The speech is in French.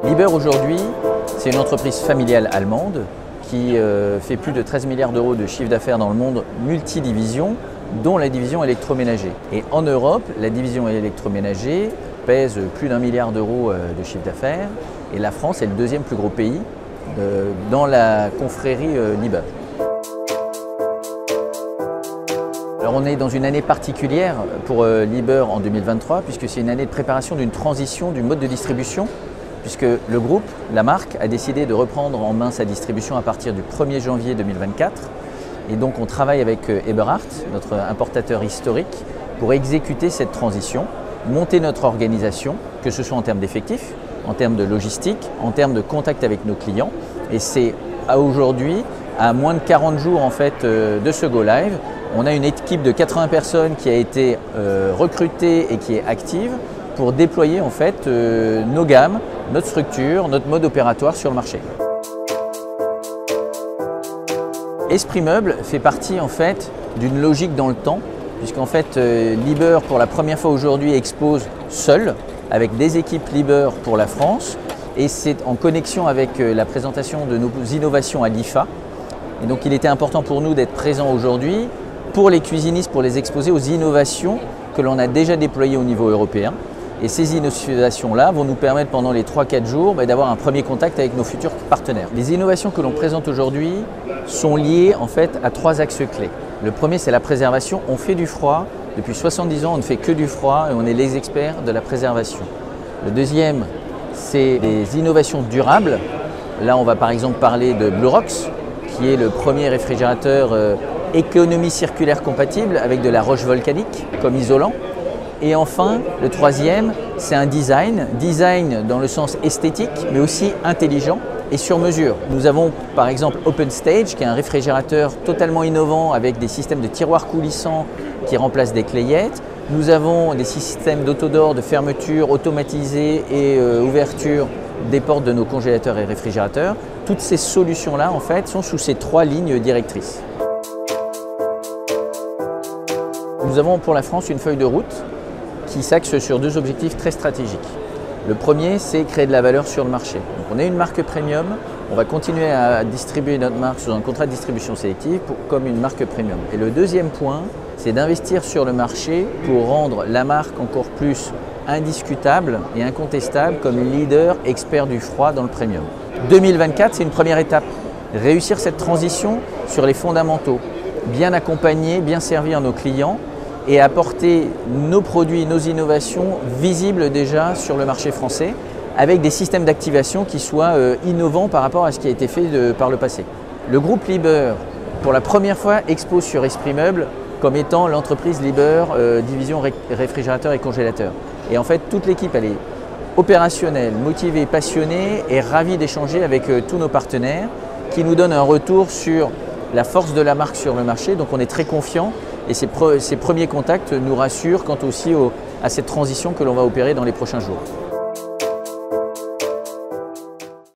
Liebherr aujourd'hui, c'est une entreprise familiale allemande qui fait plus de 13 milliards d'euros de chiffre d'affaires dans le monde multidivision, dont la division électroménager. Et en Europe, la division électroménager pèse plus d'1 milliard d'euros de chiffre d'affaires et la France est le deuxième plus gros pays dans la confrérie Liebherr. Alors on est dans une année particulière pour Liebherr en 2023 puisque c'est une année de préparation d'une transition du mode de distribution puisque le groupe, la marque, a décidé de reprendre en main sa distribution à partir du 1er janvier 2024. Et donc on travaille avec Eberhardt, notre importateur historique, pour exécuter cette transition, monter notre organisation, que ce soit en termes d'effectifs, en termes de logistique, en termes de contact avec nos clients. Et c'est aujourd'hui, à moins de 40 jours en fait, de ce Go Live, on a une équipe de 80 personnes qui a été recrutée et qui est active pour déployer en fait, nos gammes, notre structure, notre mode opératoire sur le marché. Esprit Meuble fait partie en fait d'une logique dans le temps, puisqu'en fait Liebherr pour la première fois aujourd'hui expose seul, avec des équipes Liebherr pour la France, et c'est en connexion avec la présentation de nos innovations à l'IFA. Et donc il était important pour nous d'être présents aujourd'hui pour les cuisinistes, pour les exposer aux innovations que l'on a déjà déployées au niveau européen. Et ces innovations-là vont nous permettre pendant les 3-4 jours d'avoir un premier contact avec nos futurs partenaires. Les innovations que l'on présente aujourd'hui sont liées en fait à 3 axes clés. Le premier, c'est la préservation. On fait du froid. Depuis 70 ans, on ne fait que du froid et on est les experts de la préservation. Le deuxième, c'est les innovations durables. Là, on va par exemple parler de Blurox, qui est le premier réfrigérateur économie circulaire compatible avec de la roche volcanique comme isolant. Et enfin, le troisième, c'est un design dans le sens esthétique, mais aussi intelligent et sur mesure. Nous avons par exemple OpenStage, qui est un réfrigérateur totalement innovant avec des systèmes de tiroirs coulissants qui remplacent des clayettes. Nous avons des systèmes d'autodore, de fermeture automatisée et ouverture des portes de nos congélateurs et réfrigérateurs. Toutes ces solutions-là, en fait, sont sous ces 3 lignes directrices. Nous avons pour la France une feuille de route qui s'axe sur 2 objectifs très stratégiques. Le premier, c'est créer de la valeur sur le marché. Donc, on est une marque premium, on va continuer à distribuer notre marque sous un contrat de distribution sélective comme une marque premium. Et le deuxième point, c'est d'investir sur le marché pour rendre la marque encore plus indiscutable et incontestable comme leader expert du froid dans le premium. 2024, c'est une première étape. Réussir cette transition sur les fondamentaux, bien accompagner, bien servir nos clients et apporter nos produits, nos innovations visibles déjà sur le marché français avec des systèmes d'activation qui soient innovants par rapport à ce qui a été fait par le passé. Le groupe Liebherr, pour la première fois, expose sur Esprit Meuble comme étant l'entreprise Liebherr division réfrigérateur et congélateur. Et en fait, toute l'équipe, elle est opérationnelle, motivée, passionnée et ravie d'échanger avec tous nos partenaires qui nous donnent un retour sur la force de la marque sur le marché. Donc on est très confiants. Et ces premiers contacts nous rassurent quant aussi à cette transition que l'on va opérer dans les prochains jours.